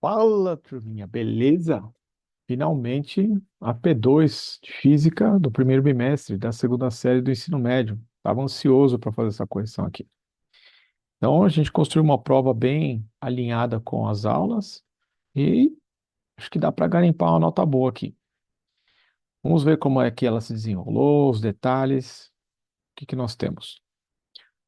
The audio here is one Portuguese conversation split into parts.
Fala, turminha, beleza? Finalmente, a P2 de Física do primeiro bimestre da segunda série do ensino médio. Estava ansioso para fazer essa correção aqui. Então, a gente construiu uma prova bem alinhada com as aulas e acho que dá para garimpar uma nota boa aqui. Vamos ver como é que ela se desenrolou, os detalhes. O que que nós temos?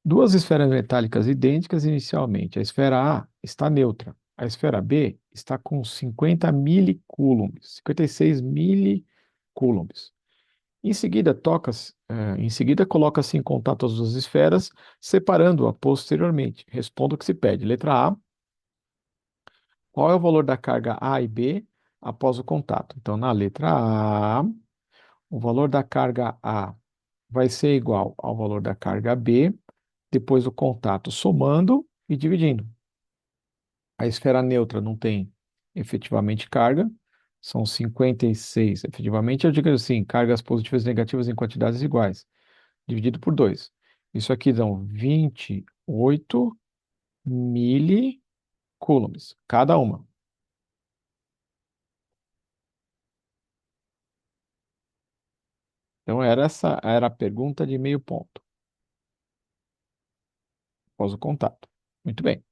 Duas esferas metálicas idênticas inicialmente. A esfera A está neutra. A esfera B está com 50 milicoulombs, 56 milicoulombs. Em seguida, coloca-se em contato as duas esferas, separando-a posteriormente. Responda o que se pede. Letra A, qual é o valor da carga A e B após o contato? Então, na letra A, o valor da carga A vai ser igual ao valor da carga B, depois do contato, somando e dividindo. A esfera neutra não tem efetivamente carga, são 56. Efetivamente, eu digo assim, cargas positivas e negativas em quantidades iguais, dividido por 2. Isso aqui dão 28 milicoulombs, cada uma. Então, essa era a pergunta de meio ponto, após o contato. Muito bem.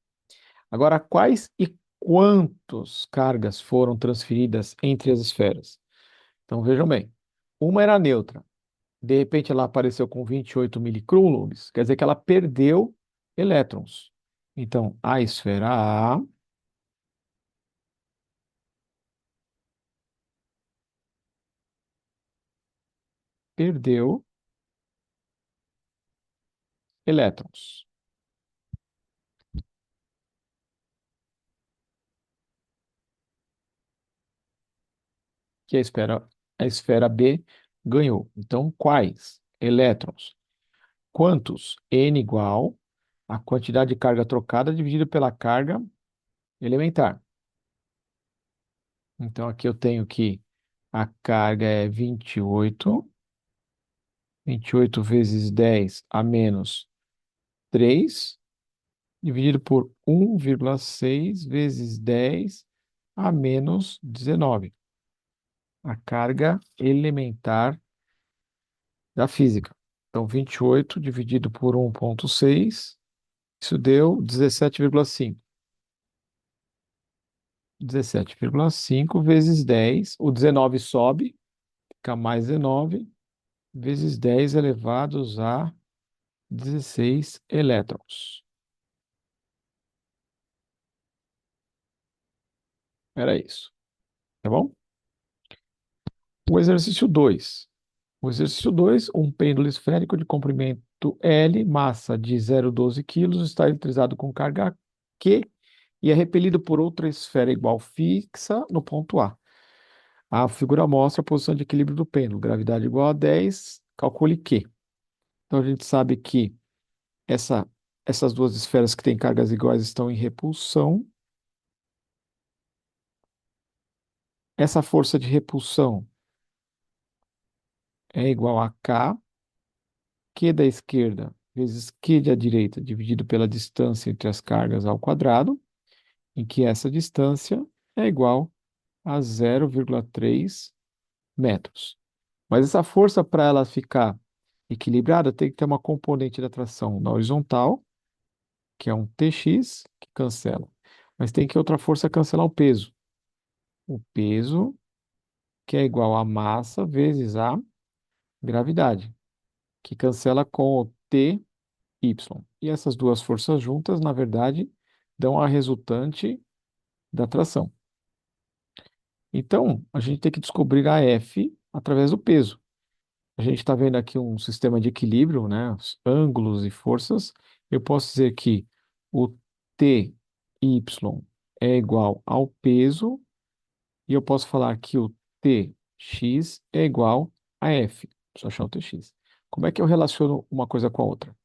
Agora, quais e quantos cargas foram transferidas entre as esferas? Então, vejam bem. Uma era neutra. De repente ela apareceu com 28 milicoulombs, quer dizer que ela perdeu elétrons. Então, a esfera A perdeu elétrons, que a esfera B ganhou. Então, quais elétrons? Quantos? N igual a quantidade de carga trocada dividida pela carga elementar. Então, aqui eu tenho que a carga é 28, 28 vezes 10 a menos 3 dividido por 1,6 vezes 10 a menos 19. A carga elementar da física. Então, 28 dividido por 1,6, isso deu 17,5. 17,5 vezes 10, o 19 sobe, fica mais 19, vezes 10 elevados a 16 elétrons. Era isso, tá bom? O exercício 2. O exercício 2, um pêndulo esférico de comprimento L, massa de 0,12 kg, está eletrizado com carga Q e é repelido por outra esfera igual fixa no ponto A. A figura mostra a posição de equilíbrio do pêndulo, gravidade igual a 10, calcule Q. Então a gente sabe que essa, essas duas esferas que têm cargas iguais estão em repulsão. Essa força de repulsão é igual a K, Q da esquerda vezes Q da direita, dividido pela distância entre as cargas ao quadrado, em que essa distância é igual a 0,3 metros. Mas essa força, para ela ficar equilibrada, tem que ter uma componente da tração na horizontal, que é um Tx, que cancela. Mas tem que outra força cancelar o peso. O peso, que é igual a massa vezes a gravidade, que cancela com o Ty. E essas duas forças juntas, na verdade, dão a resultante da tração. Então, a gente tem que descobrir a F através do peso. A gente está vendo aqui um sistema de equilíbrio, né? Os ângulos e forças. Eu posso dizer que o Ty é igual ao peso, e eu posso falar que o Tx é igual a F. Deixa eu achar o Tx. Como é que eu relaciono uma coisa com a outra?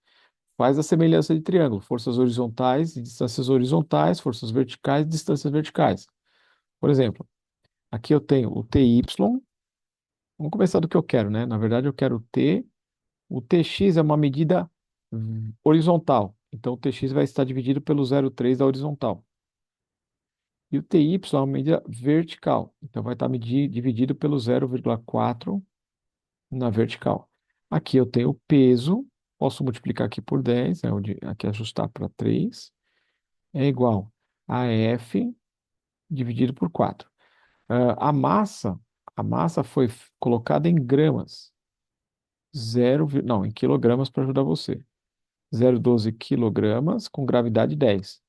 Faz a semelhança de triângulo, forças horizontais e distâncias horizontais, forças verticais e distâncias verticais. Por exemplo, aqui eu tenho o Ty. Vamos começar do que eu quero, né? Na verdade, eu quero o T. O Tx é uma medida horizontal. Então, o Tx vai estar dividido pelo 0,3 da horizontal. E o TY é uma medida vertical. Então, vai estar dividido pelo 0,4 na vertical. Aqui eu tenho o peso, posso multiplicar aqui por 10, aqui ajustar para 3, é igual a F dividido por 4. A massa foi colocada em gramas, não, em quilogramas para ajudar você. 0,12 quilogramas com gravidade 10.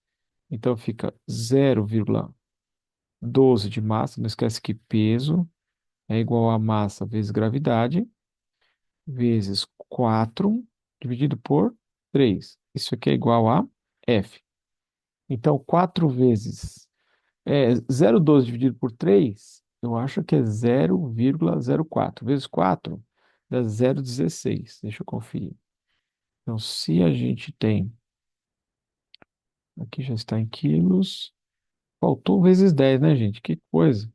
Então fica 0,12 de massa, não esquece que peso é igual a massa vezes gravidade, vezes 4 dividido por 3. Isso aqui é igual a F. Então, 4 vezes 0,12 dividido por 3, eu acho que é 0,04. Vezes 4 dá 0,16. Deixa eu conferir. Então, se a gente tem, aqui já está em quilos, faltou vezes 10, né, gente? Que coisa.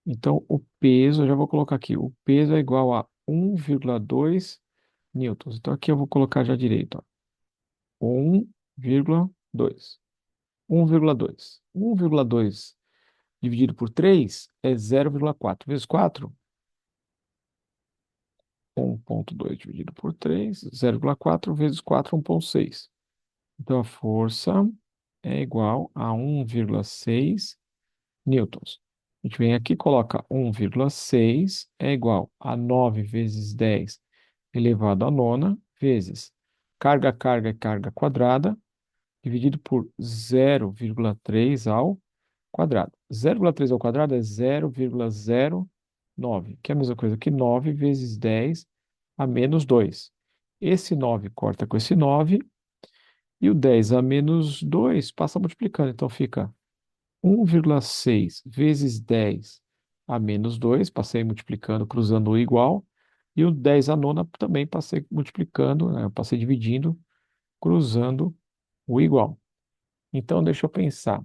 Então, o peso, eu já vou colocar aqui, o peso é igual a 1,2 newtons. Então, aqui eu vou colocar já direito, ó. 1,2. 1,2. 1,2 dividido por 3 é 0,4. Vezes 4, 1,2 dividido por 3, 0,4 vezes 4, 1,6. Então, a força é igual a 1,6 newtons. A gente vem aqui e coloca 1,6 é igual a 9 vezes 10 elevado à nona, vezes carga, carga e carga quadrada, dividido por 0,3 ao quadrado. 0,3 ao quadrado é 0,09, que é a mesma coisa que 9 vezes 10 a menos 2. Esse 9 corta com esse 9 e o 10 a menos 2 passa multiplicando. Então fica 1,6 vezes 10 a menos 2, passei multiplicando, cruzando o igual, e o 10 a nona também passei multiplicando, né, passei dividindo, cruzando o igual. Então, deixa eu pensar.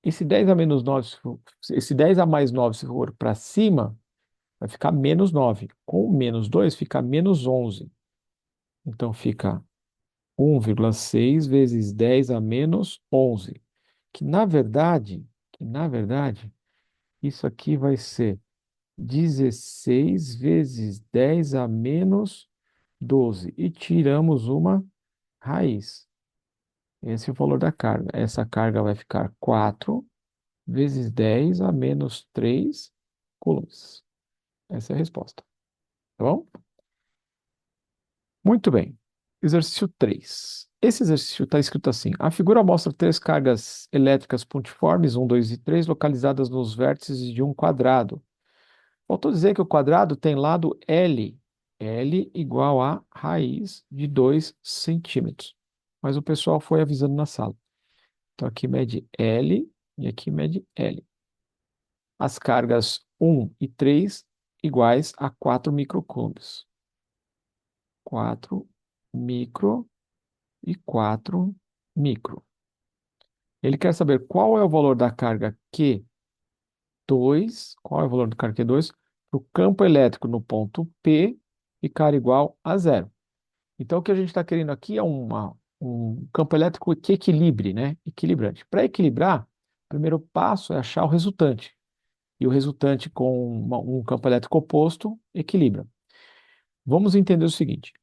Esse 10 a menos 9, esse 10 a mais 9, se for para cima, vai ficar menos 9. Com o menos 2, fica menos 11. Então, fica 1,6 vezes 10 a menos 11. Que na verdade, isso aqui vai ser 16 vezes 10 a menos 12. E tiramos uma raiz. Esse é o valor da carga. Essa carga vai ficar 4 vezes 10 a menos 3 coulombs. Essa é a resposta. Tá bom? Muito bem. Exercício 3. Esse exercício está escrito assim: a figura mostra três cargas elétricas pontiformes, 1, 2 e 3, localizadas nos vértices de um quadrado. Faltou dizer que o quadrado tem lado L. L igual a raiz de 2 centímetros. Mas o pessoal foi avisando na sala. Então aqui mede L e aqui mede L. As cargas 1 e 3 iguais a 4 microcoulombs. 4 micro e 4 micro. Ele quer saber qual é o valor da carga Q2, qual é o valor da carga Q2 para o campo elétrico no ponto P ficar igual a zero. Então, o que a gente está querendo aqui é um campo elétrico que equilibre, né? Equilibrante. Para equilibrar, o primeiro passo é achar o resultante. E o resultante com um campo elétrico oposto equilibra. Vamos entender o seguinte: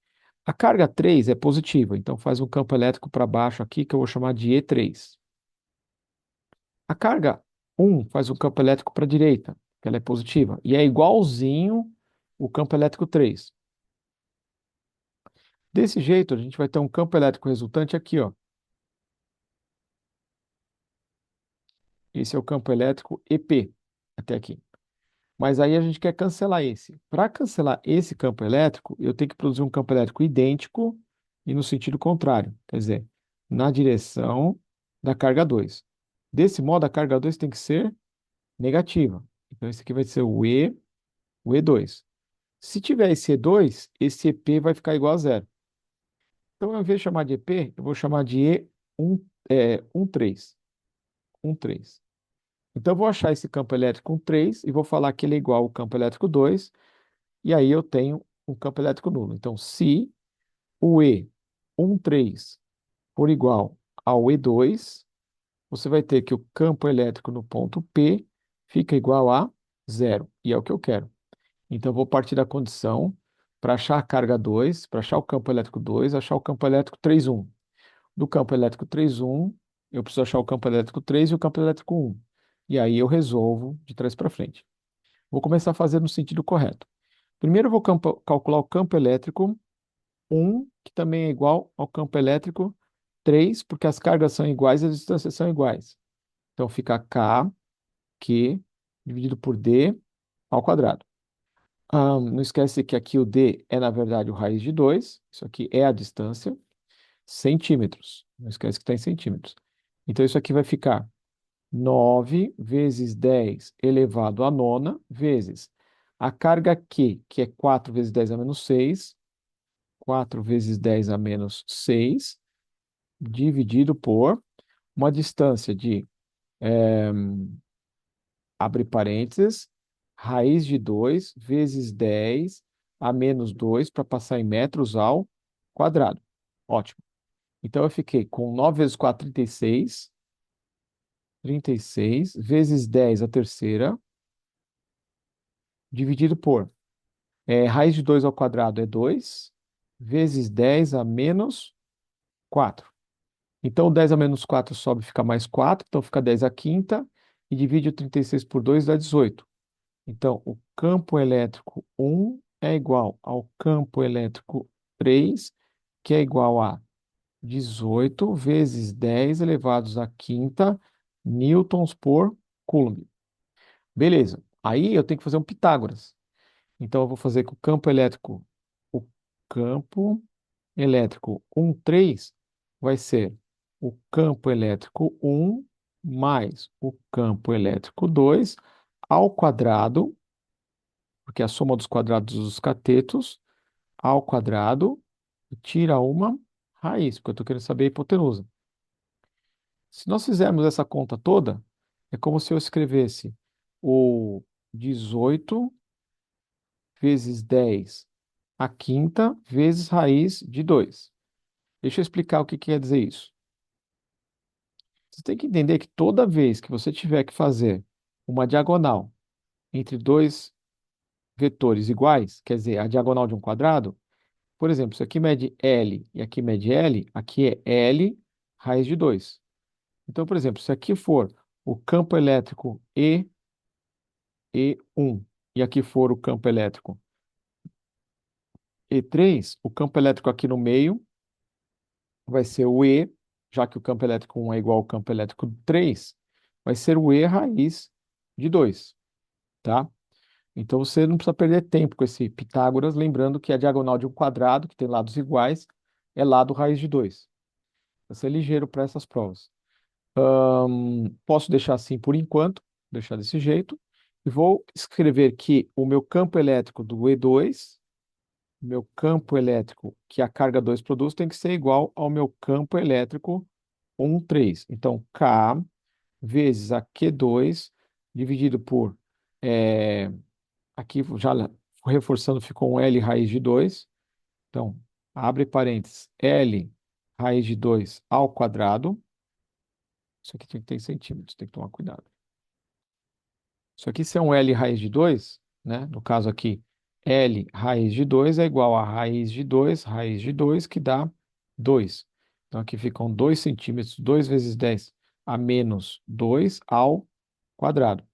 a carga 3 é positiva, então faz um campo elétrico para baixo aqui que eu vou chamar de E3. A carga 1 faz um campo elétrico para a direita, que ela é positiva, e é igualzinho o campo elétrico 3. Desse jeito, a gente vai ter um campo elétrico resultante aqui, ó. Esse é o campo elétrico EP, até aqui. Mas aí a gente quer cancelar esse. Para cancelar esse campo elétrico, eu tenho que produzir um campo elétrico idêntico e no sentido contrário, quer dizer, na direção da carga 2. Desse modo, a carga 2 tem que ser negativa. Então, esse aqui vai ser o E2. Se tiver esse E2, esse EP vai ficar igual a zero. Então, ao invés de chamar de EP, eu vou chamar de E1, 13. 13. Então, eu vou achar esse campo elétrico 3 e vou falar que ele é igual ao campo elétrico 2, e aí eu tenho um campo elétrico nulo. Então, se o E13 for igual ao E2, você vai ter que o campo elétrico no ponto P fica igual a zero, e é o que eu quero. Então, eu vou partir da condição para achar a carga 2, para achar o campo elétrico 2, achar o campo elétrico 3,1. Do campo elétrico 3,1, eu preciso achar o campo elétrico 3 e o campo elétrico 1. E aí eu resolvo de trás para frente. Vou começar a fazer no sentido correto. Primeiro eu vou calcular o campo elétrico 1, que também é igual ao campo elétrico 3, porque as cargas são iguais e as distâncias são iguais. Então fica K, Q, dividido por D ao quadrado. Não esquece que aqui o D é, na verdade, o raiz de 2. Isso aqui é a distância, centímetros. Não esquece que está em centímetros. Então isso aqui vai ficar 9 vezes 10 elevado à nona, vezes a carga Q, que é 4 vezes 10 a menos 6, 4 vezes 10 a menos 6, dividido por uma distância de, abre parênteses, raiz de 2 vezes 10 a menos 2 para passar em metros ao quadrado. Ótimo. Então eu fiquei com 9 vezes 4, 36, 36 vezes 10 a terceira, dividido por raiz de 2 ao quadrado é 2, vezes 10 a menos 4. Então, 10 a menos 4 sobe e fica mais 4, então fica 10 a quinta, e divide o 36 por 2 dá 18. Então, o campo elétrico 1 é igual ao campo elétrico 3, que é igual a 18 vezes 10 elevados à quinta newtons por coulomb. Beleza. Aí eu tenho que fazer um Pitágoras. Então, eu vou fazer que o campo elétrico 1,3 vai ser o campo elétrico 1 mais o campo elétrico 2 ao quadrado, porque é a soma dos quadrados dos catetos, ao quadrado, e tira uma raiz, porque eu estou querendo saber a hipotenusa. Se nós fizermos essa conta toda, é como se eu escrevesse o 18 vezes 10 a quinta vezes raiz de 2. Deixa eu explicar o que quer dizer isso. Você tem que entender que toda vez que você tiver que fazer uma diagonal entre dois vetores iguais, quer dizer, a diagonal de um quadrado, por exemplo, isso aqui mede L e aqui mede L, aqui é L raiz de 2. Então, por exemplo, se aqui for o campo elétrico E1 e aqui for o campo elétrico E3, o campo elétrico aqui no meio vai ser o E, já que o campo elétrico 1 é igual ao campo elétrico 3, vai ser o E raiz de 2, tá? Então você não precisa perder tempo com esse Pitágoras, lembrando que a diagonal de um quadrado, que tem lados iguais, é lado raiz de 2. Vai ser ligeiro para essas provas. Posso deixar assim por enquanto, deixar desse jeito, e vou escrever que o meu campo elétrico do E2, meu campo elétrico que a carga 2 produz, tem que ser igual ao meu campo elétrico 1,3. Então, K vezes a Q2 dividido por, eh, aqui já reforçando, ficou um L raiz de 2. Então, abre parênteses, L raiz de 2 ao quadrado. Isso aqui tem que ter em centímetros, tem que tomar cuidado. Isso aqui, se é um L raiz de 2, né? No caso aqui, L raiz de 2 é igual a raiz de 2, que dá 2. Então, aqui ficam 2 centímetros, 2 vezes 10 a menos 2 ao quadrado.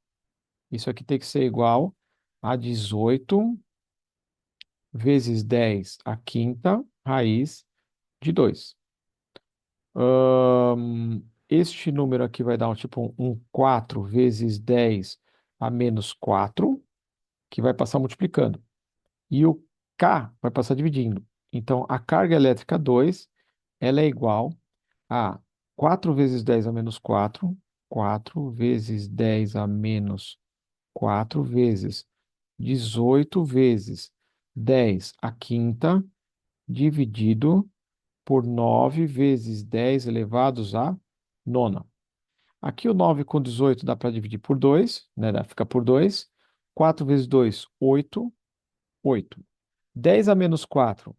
Isso aqui tem que ser igual a 18 vezes 10 à quinta raiz de 2. Este número aqui vai dar um 4 vezes 10 a menos 4, que vai passar multiplicando. E o K vai passar dividindo. Então, a carga elétrica 2, ela é igual a 4 vezes 10 a menos 4, 4 vezes 10 a menos 4 vezes 18 vezes 10 à quinta, dividido por 9 vezes 10 elevados à nona. Aqui o 9 com 18 dá para dividir por 2, né? Fica por 2. 4 vezes 2, 8. 8. 10 a menos 4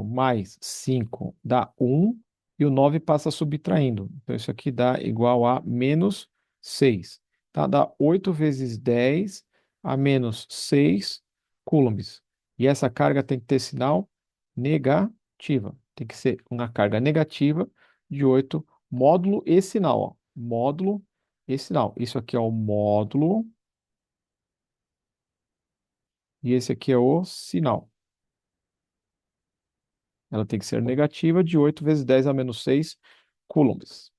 mais 5 dá 1. e o 9 passa subtraindo. Então, isso aqui dá igual a menos 6. Tá? Dá 8 vezes 10 a menos 6 coulombs. E essa carga tem que ter sinal negativa. Tem que ser uma carga negativa de 8 módulo e sinal. Ó. Módulo e sinal. Isso aqui é o módulo e esse aqui é o sinal. Ela tem que ser negativa de 8 vezes 10 a menos 6 coulombs.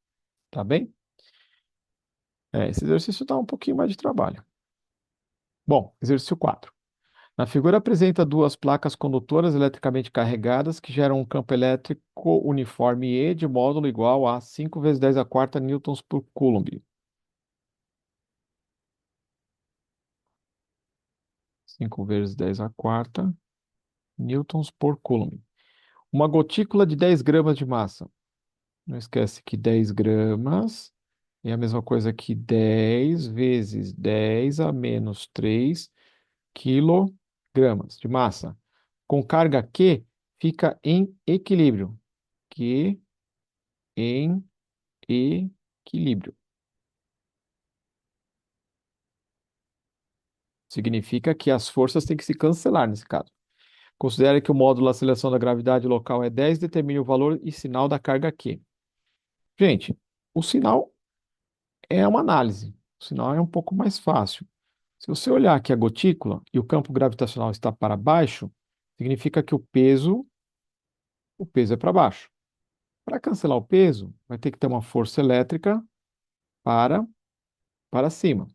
Tá bem? Esse exercício dá um pouquinho mais de trabalho. Bom, exercício 4. Na figura apresenta duas placas condutoras eletricamente carregadas que geram um campo elétrico uniforme E de módulo igual a 5 vezes 10 a quarta newtons por coulomb. 5 vezes 10 a quarta newtons por coulomb. Uma gotícula de 10 gramas de massa. Não esquece que 10 gramas é a mesma coisa que 10 vezes 10 a menos 3 quilogramas de massa. Com carga Q, fica em equilíbrio. Q em equilíbrio. Significa que as forças têm que se cancelar nesse caso. Considere que o módulo da aceleração da gravidade local é 10, determine o valor e sinal da carga Q. Gente, o sinal é uma análise. O sinal é um pouco mais fácil. Se você olhar aqui a gotícula e o campo gravitacional está para baixo, significa que o peso é para baixo. Para cancelar o peso, vai ter que ter uma força elétrica para, para cima.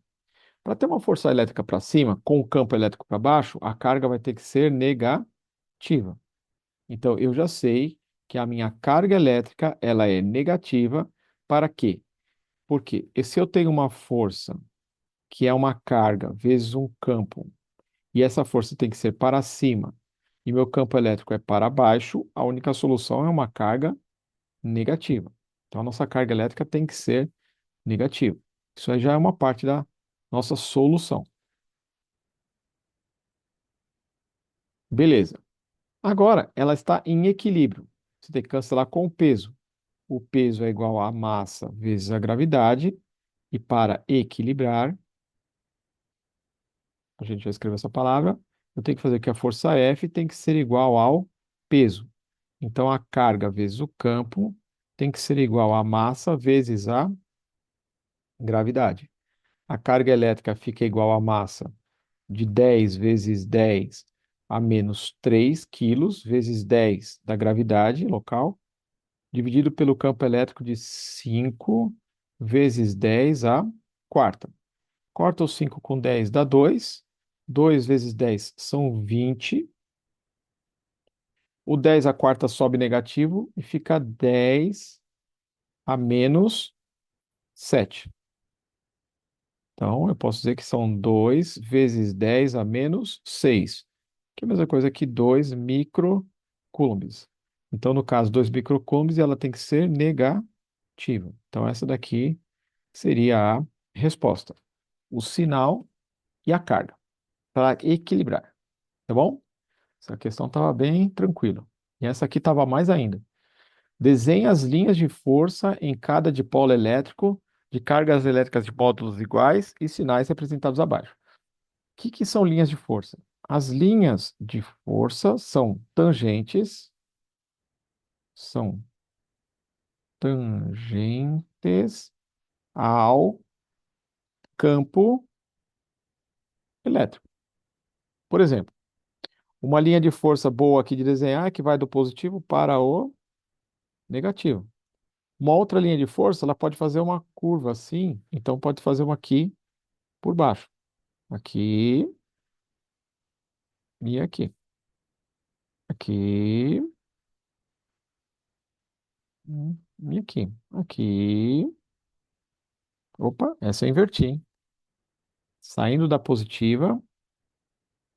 Para ter uma força elétrica para cima, com o campo elétrico para baixo, a carga vai ter que ser negativa. Então, eu já sei que a minha carga elétrica ela é negativa. Para quê? Porque se eu tenho uma força que é uma carga vezes um campo, e essa força tem que ser para cima, e meu campo elétrico é para baixo, a única solução é uma carga negativa. Então, a nossa carga elétrica tem que ser negativa. Isso aí já é uma parte da nossa solução. Beleza. Agora, ela está em equilíbrio. Você tem que cancelar com o peso. O peso é igual à massa vezes a gravidade. E para equilibrar, a gente vai escrever essa palavra, eu tenho que fazer que a força F tem que ser igual ao peso. Então, a carga vezes o campo tem que ser igual à massa vezes a gravidade. A carga elétrica fica igual à massa de 10 vezes 10 a menos 3 quilos vezes 10 da gravidade local, dividido pelo campo elétrico de 5 vezes 10 a quarta. Corta o 5 com 10 dá 2. 2 vezes 10 são 20. O 10 a quarta sobe negativo e fica 10 a menos 7. Então, eu posso dizer que são 2 vezes 10 a menos 6, que é a mesma coisa que 2 microcoulombs. Então, no caso, 2 microcoulombs, ela tem que ser negativa. Então, essa daqui seria a resposta. O sinal e a carga, para equilibrar, tá bom? Essa questão estava bem tranquila. E essa aqui estava mais ainda. Desenhe as linhas de força em cada dipolo elétrico de cargas elétricas de módulos iguais e sinais representados abaixo. O que que são linhas de força? As linhas de força são tangentes ao campo elétrico. Por exemplo, uma linha de força boa aqui de desenhar é que vai do positivo para o negativo. Uma outra linha de força, ela pode fazer uma curva assim, então pode fazer uma aqui por baixo. Aqui e aqui. Aqui e aqui. Aqui. Opa, essa eu inverti, hein? Saindo da positiva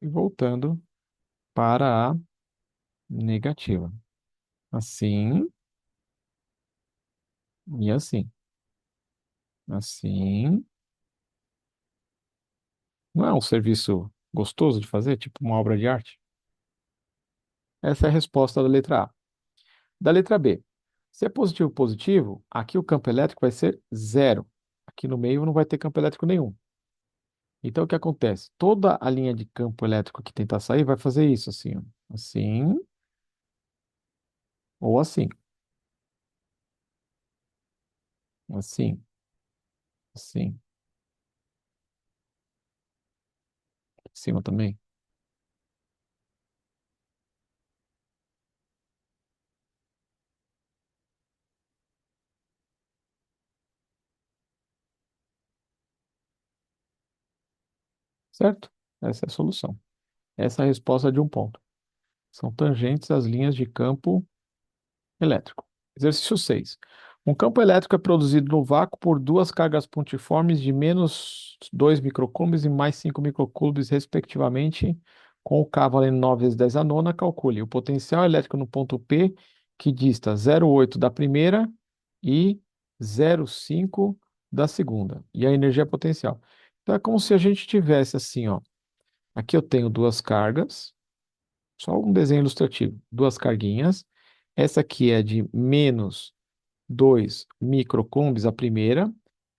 e voltando para a negativa. Assim e assim. Assim. Não é um serviço gostoso de fazer, tipo uma obra de arte? Essa é a resposta da letra A. Da letra B. Se é positivo, positivo, aqui o campo elétrico vai ser zero. Aqui no meio não vai ter campo elétrico nenhum. Então, o que acontece? Toda a linha de campo elétrico que tentar sair vai fazer isso, assim, ó. Assim ou assim. Assim, assim. Em cima também. Certo? Essa é a solução. Essa é a resposta de um ponto. São tangentes às linhas de campo elétrico. Exercício 6. Um campo elétrico é produzido no vácuo por duas cargas pontiformes de menos 2 microcoulombs e mais 5 microcoulombs, respectivamente, com o K valendo 9 vezes 10 a nona. Calcule o potencial elétrico no ponto P, que dista 0,8 da primeira e 0,5 da segunda. E a energia potencial. Então, é como se a gente tivesse assim, ó. Aqui eu tenho duas cargas. Só um desenho ilustrativo. Duas carguinhas. Essa aqui é de menos 2 microcoulombs a primeira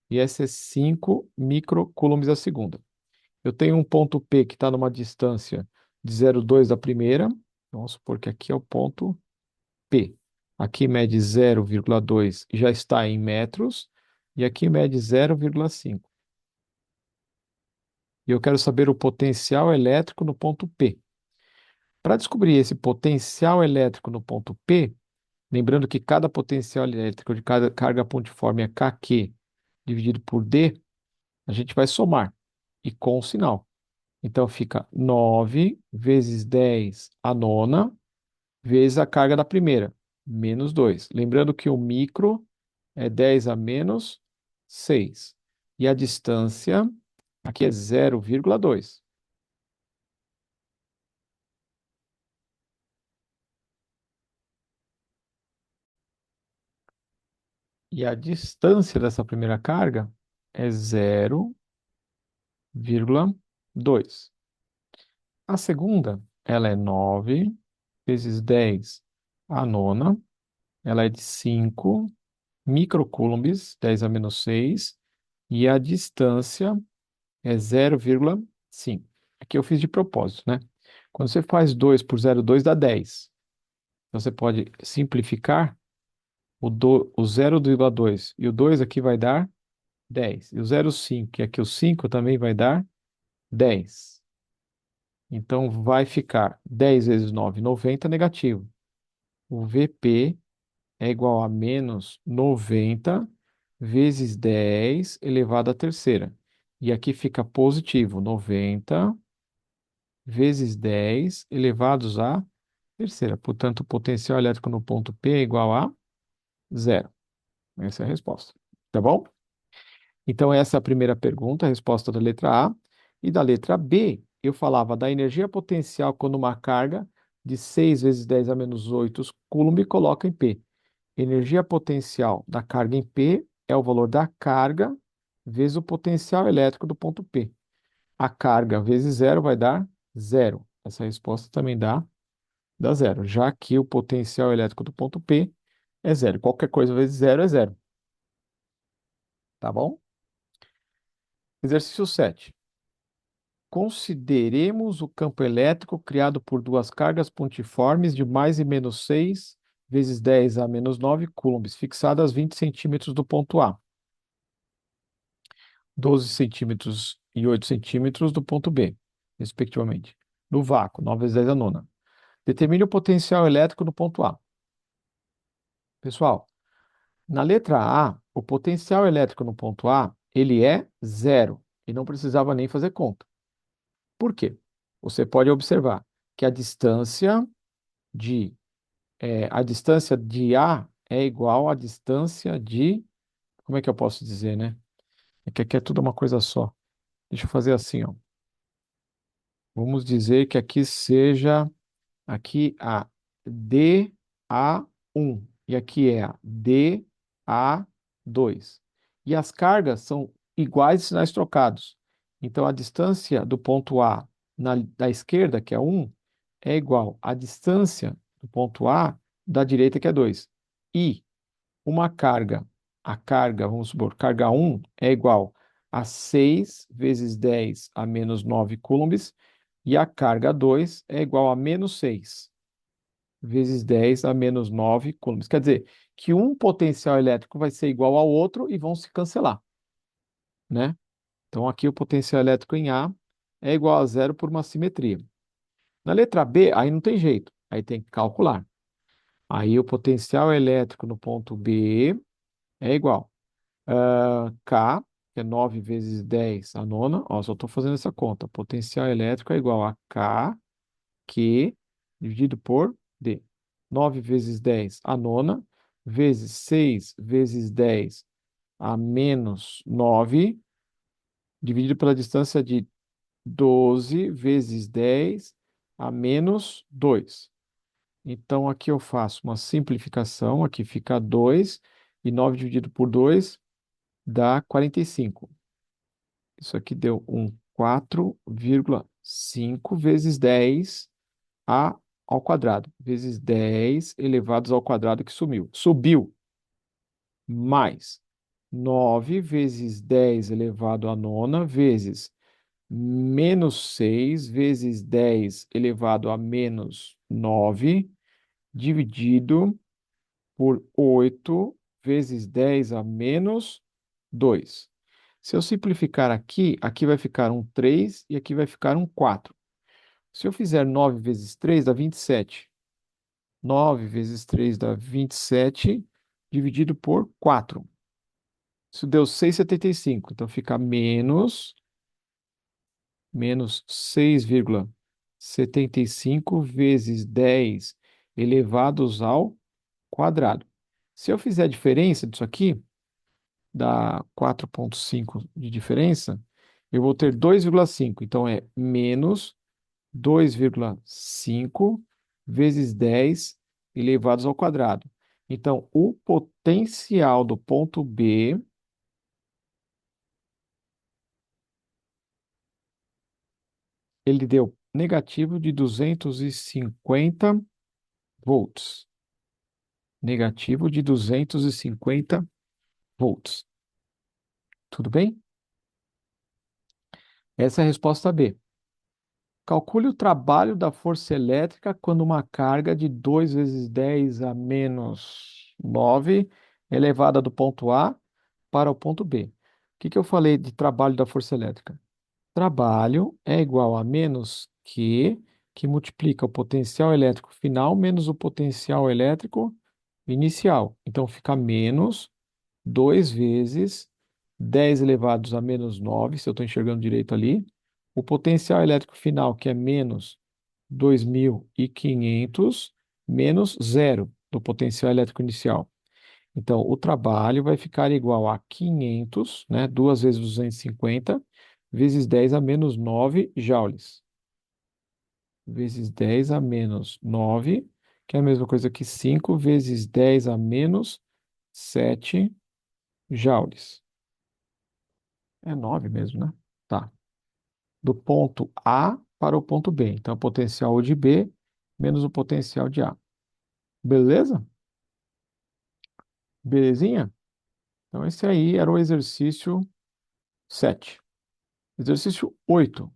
e essa é 5 microcoulombs a segunda. Eu tenho um ponto P que está numa distância de 0,2 da primeira. Vamos supor que aqui é o ponto P. Aqui mede 0,2 e já está em metros. E aqui mede 0,5. E eu quero saber o potencial elétrico no ponto P. Para descobrir esse potencial elétrico no ponto P, lembrando que cada potencial elétrico de cada carga pontiforme é kq dividido por d, a gente vai somar e com o sinal. Então fica 9 vezes 10 a nona vezes a carga da primeira, menos 2. Lembrando que o micro é 10 a menos 6. E a distância aqui é 0,2. E a distância dessa primeira carga é 0,2. A segunda, ela é 9 vezes 10 a nona, ela é de 5 microcoulombs, 10 a menos 6, e a distância é 0,5. Aqui eu fiz de propósito, né? Quando você faz 2 por 0,2 dá 10. Então você pode simplificar o 0,2 e o 2 aqui vai dar 10. E o 0,5 e aqui o 5 também vai dar 10. Então vai ficar 10 vezes 9, 90 negativo. O VP é igual a menos 90 vezes 10 elevado à terceira. E aqui fica positivo, 90 vezes 10 elevados à terceira. Portanto, o potencial elétrico no ponto P é igual a zero. Essa é a resposta. Tá bom? Então, essa é a primeira pergunta, a resposta da letra A. E da letra B, eu falava da energia potencial quando uma carga de 6 vezes 10 a menos 8 coulomb coloca em P. Energia potencial da carga em P é o valor da carga vezes o potencial elétrico do ponto P. A carga vezes zero vai dar zero. Essa resposta também dá zero, já que o potencial elétrico do ponto P é zero. Qualquer coisa vezes zero é zero. Tá bom? Exercício 7. Consideremos o campo elétrico criado por duas cargas pontiformes de mais e menos 6 vezes 10 a menos 9 coulombs, fixadas a 20 centímetros do ponto A, 12 centímetros e 8 centímetros do ponto B, respectivamente. No vácuo, 9 vezes 10 a nona. Determine o potencial elétrico no ponto A. Pessoal, na letra A, o potencial elétrico no ponto A, ele é zero e não precisava nem fazer conta. Por quê? Você pode observar que de, a distância de A é igual à distância de, como é que eu posso dizer, né? É que aqui é tudo uma coisa só. Deixa eu fazer assim, ó. Vamos dizer que aqui seja aqui a DA1 e aqui é a DA2. E as cargas são iguais de sinais trocados. Então a distância do ponto A da esquerda, que é 1, é igual à distância do ponto A da direita, que é 2. E uma carga, a carga, vamos supor, carga um é igual a 6 vezes 10 a menos 9 coulombs, e a carga 2 é igual a menos 6 vezes 10 a menos 9 coulombs. Quer dizer, que um potencial elétrico vai ser igual ao outro e vão se cancelar, né? Então, aqui o potencial elétrico em A é igual a zero por uma simetria. Na letra B, aí não tem jeito, aí tem que calcular. Aí o potencial elétrico no ponto B é igual a K, que é 9 vezes 10 a nona. Ó, só estou fazendo essa conta. Potencial elétrico é igual a K, Q, dividido por D. 9 vezes 10 a nona, vezes 6 vezes 10 a menos 9, dividido pela distância de 12 vezes 10 a menos 2. Então, aqui eu faço uma simplificação, aqui fica 2, e 9 dividido por 2 dá 45. Isso aqui deu um 4,5 vezes 10 a ao quadrado, vezes 10 elevados ao quadrado que subiu, mais 9 vezes 10 elevado à nona, vezes menos 6 vezes 10 elevado a menos 9, dividido por 8 vezes 10 a menos 2. Se eu simplificar aqui, aqui vai ficar um 3 e aqui vai ficar um 4. Se eu fizer 9 vezes 3 dá 27. 9 vezes 3 dá 27, dividido por 4. Isso deu 6,75. Então fica menos 6,75 vezes 10 elevados ao quadrado. Se eu fizer a diferença disso aqui, dá 4,5 de diferença, eu vou ter 2,5. Então é menos 2,5 vezes 10 elevados ao quadrado. Então, o potencial do ponto B, ele deu negativo de 250 volts. Negativo de 250 volts. Tudo bem? Essa é a resposta B. Calcule o trabalho da força elétrica quando uma carga de 2 vezes 10 a menos 9 é elevada do ponto A para o ponto B. O que eu falei de trabalho da força elétrica? Trabalho é igual a menos Q, que multiplica o potencial elétrico final menos o potencial elétrico inicial. Então fica menos 2 vezes 10 elevados a menos 9, se eu estou enxergando direito ali. O potencial elétrico final, que é menos 2.500, menos zero do potencial elétrico inicial. Então, o trabalho vai ficar igual a 500, né? 2 vezes 250, vezes 10 a menos 9 joules. Vezes 10 a menos 9, que é a mesma coisa que 5 vezes 10 a menos 7 joules. É 9 mesmo, né? Tá. Do ponto A para o ponto B. Então, o potencial de B menos o potencial de A. Beleza? Belezinha? Então, esse aí era o exercício 7. Exercício 8.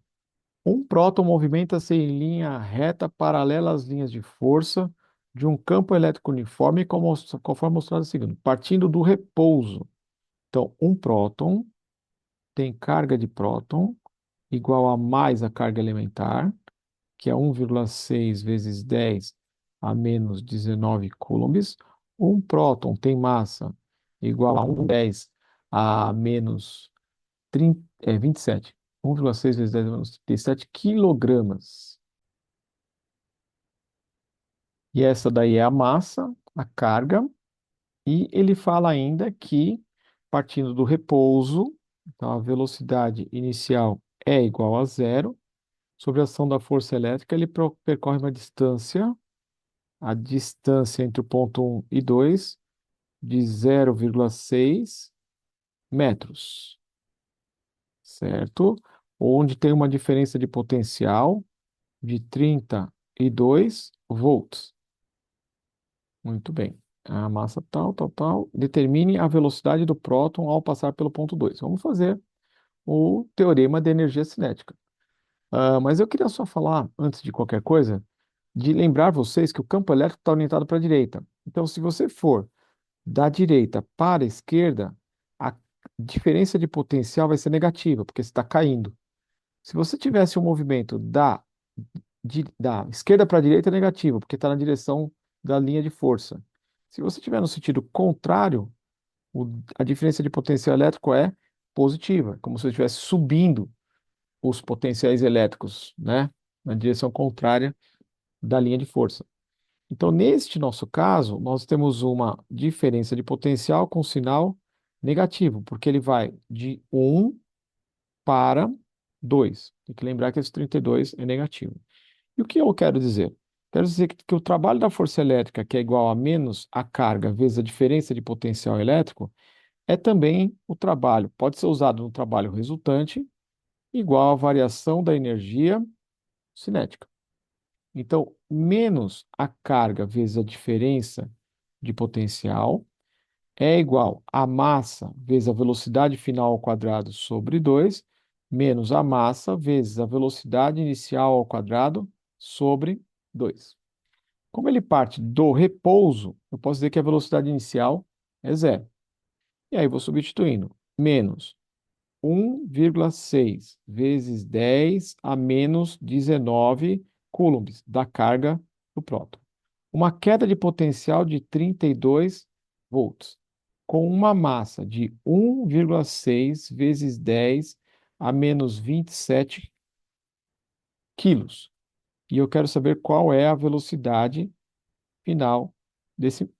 Um próton movimenta-se em linha reta paralela às linhas de força de um campo elétrico uniforme, conforme mostrado a seguir, partindo do repouso. Então, um próton tem carga de próton igual a mais a carga elementar, que é 1,6 vezes 10 a menos 19 coulombs. Um próton tem massa igual a 1,10 a menos 27. 1,6 vezes 10 a menos 37 quilogramas. E essa daí é a massa, a carga. E ele fala ainda que, partindo do repouso, então a velocidade inicial é igual a zero. Sobre a ação da força elétrica, ele percorre uma distância, a distância entre o ponto 1 e 2, de 0,6 metros, certo? Onde tem uma diferença de potencial de 32 volts. Muito bem. A massa tal, tal, tal. Determine a velocidade do próton ao passar pelo ponto 2. Vamos fazer o teorema de energia cinética. Mas eu queria só falar, antes de qualquer coisa, de lembrar vocês que o campo elétrico está orientado para a direita. Então, se você for da direita para a esquerda, a diferença de potencial vai ser negativa, porque você está caindo. Se você tivesse um movimento da esquerda para a direita, é negativo, porque está na direção da linha de força. Se você tiver no sentido contrário, a diferença de potencial elétrico é positiva, como se você estivesse subindo os potenciais elétricos, né, na direção contrária da linha de força. Então, neste nosso caso, nós temos uma diferença de potencial com sinal negativo, porque ele vai de 1 para 2. Tem que lembrar que esse 32 é negativo. E o que eu quero dizer? Quero dizer que o trabalho da força elétrica, que é igual a menos a carga vezes a diferença de potencial elétrico, é também o trabalho, pode ser usado no trabalho resultante, igual à variação da energia cinética. Então, menos a carga vezes a diferença de potencial é igual a massa vezes a velocidade final ao quadrado sobre 2 menos a massa vezes a velocidade inicial ao quadrado sobre 2. Como ele parte do repouso, eu posso dizer que a velocidade inicial é zero. E aí vou substituindo. Menos 1,6 vezes 10 a menos 19 coulombs da carga do próton. Uma queda de potencial de 32 volts, com uma massa de 1,6 vezes 10 a menos 27 quilos. E eu quero saber qual é a velocidade final desse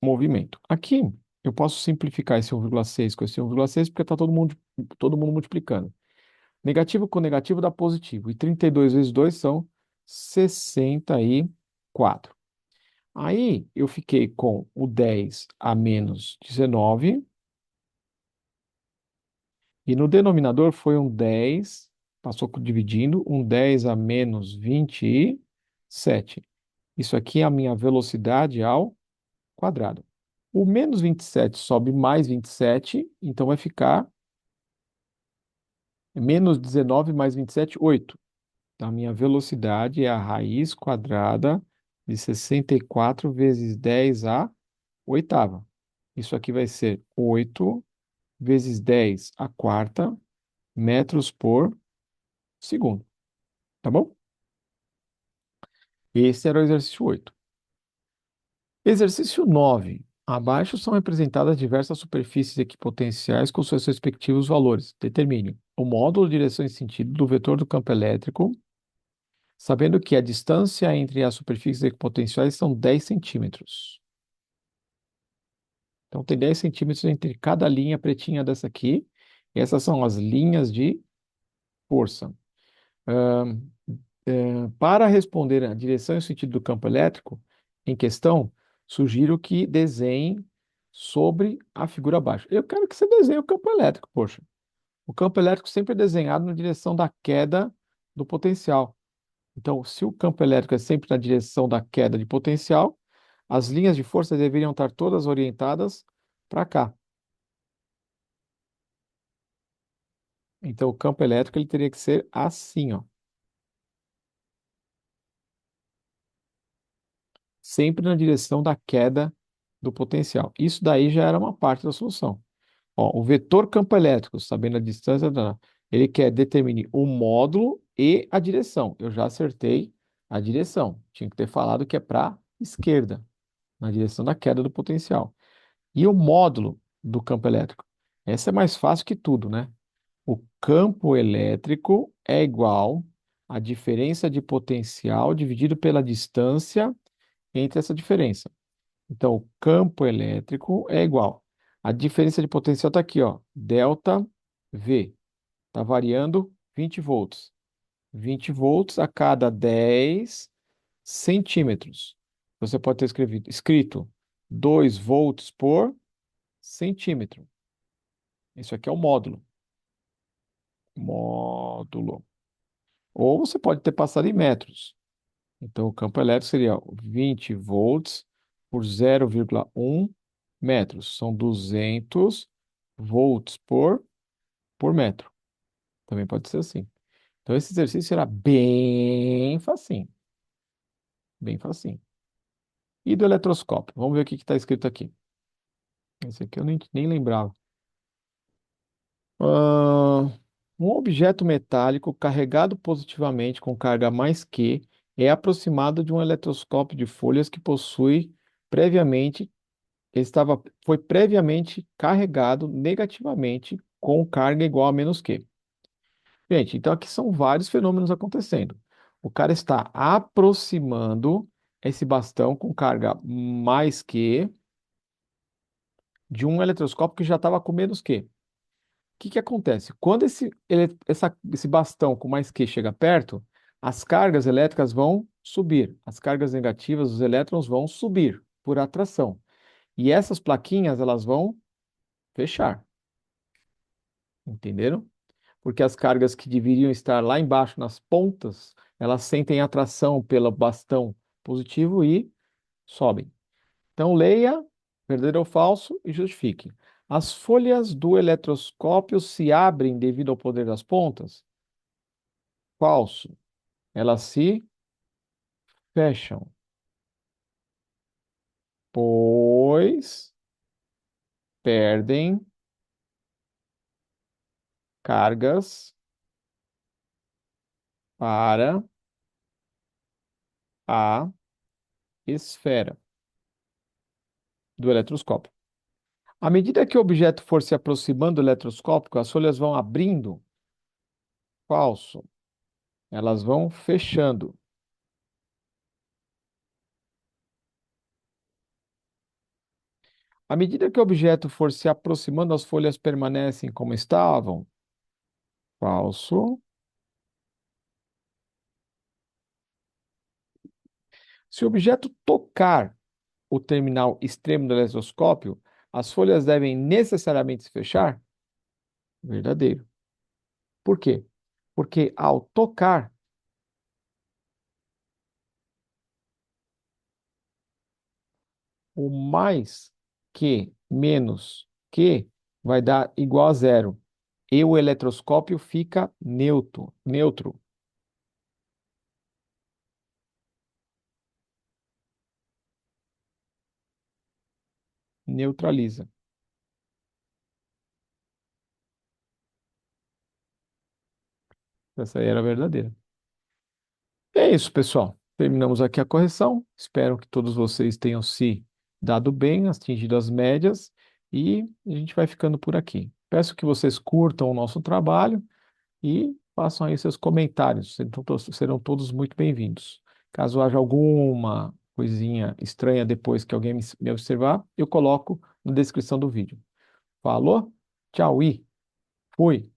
movimento. Aqui, eu posso simplificar esse 1,6 com esse 1,6 porque está todo mundo multiplicando. Negativo com negativo dá positivo. E 32 vezes 2 são 64. Aí eu fiquei com o 10 a menos 19. E no denominador foi um 10, passou dividindo, um 10 a menos 27. Isso aqui é a minha velocidade ao quadrado. O menos 27 sobe mais 27, então vai ficar menos 19 mais 27, 8. Então, a minha velocidade é a raiz quadrada de 64 vezes 10 à oitava. Isso aqui vai ser 8 vezes 10 à quarta metros por segundo. Tá bom? Esse era o exercício 8. Exercício 9. Abaixo são representadas diversas superfícies equipotenciais com seus respectivos valores. Determine o módulo, direção e sentido do vetor do campo elétrico, sabendo que a distância entre as superfícies equipotenciais são 10 centímetros. Então, tem 10 centímetros entre cada linha pretinha dessa aqui. E essas são as linhas de força. Ahn, para responder a direção e o sentido do campo elétrico em questão, sugiro que desenhe sobre a figura abaixo. Eu quero que você desenhe o campo elétrico, poxa. O campo elétrico sempre é desenhado na direção da queda do potencial. Então, se o campo elétrico é sempre na direção da queda de potencial, as linhas de força deveriam estar todas orientadas para cá. Então, o campo elétrico ele teria que ser assim, ó, sempre na direção da queda do potencial. Isso daí já era uma parte da solução. Ó, o vetor campo elétrico, sabendo a distância, ele quer determinar o módulo e a direção. Eu já acertei a direção. Tinha que ter falado que é para esquerda, na direção da queda do potencial. E o módulo do campo elétrico? Essa é mais fácil que tudo, né? O campo elétrico é igual à diferença de potencial dividido pela distância entre essa diferença. Então, o campo elétrico é igual. A diferença de potencial está aqui, ó. Delta V. Está variando 20 volts. 20 volts a cada 10 centímetros. Você pode ter escrito 2 volts por centímetro. Isso aqui é o módulo. Módulo. Ou você pode ter passado em metros. Então, o campo elétrico seria 20 volts por 0,1 metros. São 200 volts por metro. Também pode ser assim. Então, esse exercício será bem facinho. Bem facinho. E do eletroscópio? Vamos ver o que está escrito aqui. Esse aqui eu nem lembrava. Ah, um objeto metálico carregado positivamente com carga mais Q é aproximado de um eletroscópio de folhas que possui previamente, foi previamente carregado negativamente com carga igual a menos Q. Gente, então aqui são vários fenômenos acontecendo. O cara está aproximando esse bastão com carga mais Q de um eletroscópio que já estava com menos Q. O que que acontece? Quando esse bastão com mais Q chega perto, as cargas elétricas vão subir, as cargas negativas, os elétrons vão subir por atração. E essas plaquinhas, elas vão fechar, entenderam? Porque as cargas que deveriam estar lá embaixo nas pontas, elas sentem atração pelo bastão positivo e sobem. Então, leia, verdadeiro ou falso, e justifique. As folhas do eletroscópio se abrem devido ao poder das pontas? Falso. Elas se fecham, pois perdem cargas para a esfera do eletroscópio. À medida que o objeto for se aproximando do eletroscópio, as folhas vão abrindo? Falso. Elas vão fechando. À medida que o objeto for se aproximando, as folhas permanecem como estavam? Falso. Se o objeto tocar o terminal extremo do eletroscópio, as folhas devem necessariamente se fechar? Verdadeiro. Por quê? Porque ao tocar, o mais que menos que vai dar igual a zero. E o eletroscópio fica neutro, neutraliza. Essa aí era a verdadeira. É isso, pessoal. Terminamos aqui a correção. Espero que todos vocês tenham se dado bem, atingido as médias, e a gente vai ficando por aqui. Peço que vocês curtam o nosso trabalho e façam aí seus comentários. Serão todos muito bem-vindos. Caso haja alguma coisinha estranha depois que alguém me observar, eu coloco na descrição do vídeo. Falou? Tchau e fui!